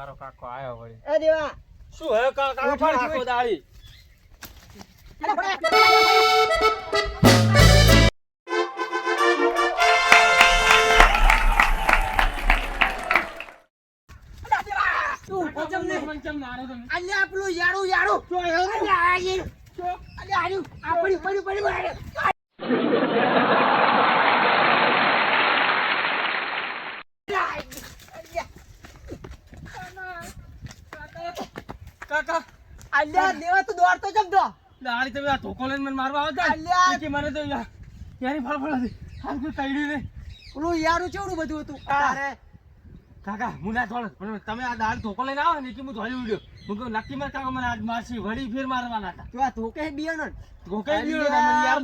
મારો કાકો આયો વળી. એ દેવા શું હે કાકા પણ આખો દાડી. તું પચમ ને પંચમ મારો તમે. અલ્યા પેલું યાડું જો હેરો. અલ્યા આ યાડું જો અલ્યા આડું આ પડી કાકા અલ્યા દેવા તું દોડતો જમ તો દાડી તમે આ ધોકો લઈને મને મારવા આવતા અલ્યા. કે મને તો યારી ફળફળ હતી હાલ કોઈ તૈડી ને. પેલું યાડું ચેવડું બધું હતું તારે કાકા હું ના થોડ પણ તમે આ દાળ ધોકો લઈને આવો ને કે હું ધોઈ ઉડ્યો. હું કહું નક્કી માર કાકા મને આજ મારસી વળી ફેર મારવાના હતા. તું આ ધોકે બિયાનો ધોકે બી યાર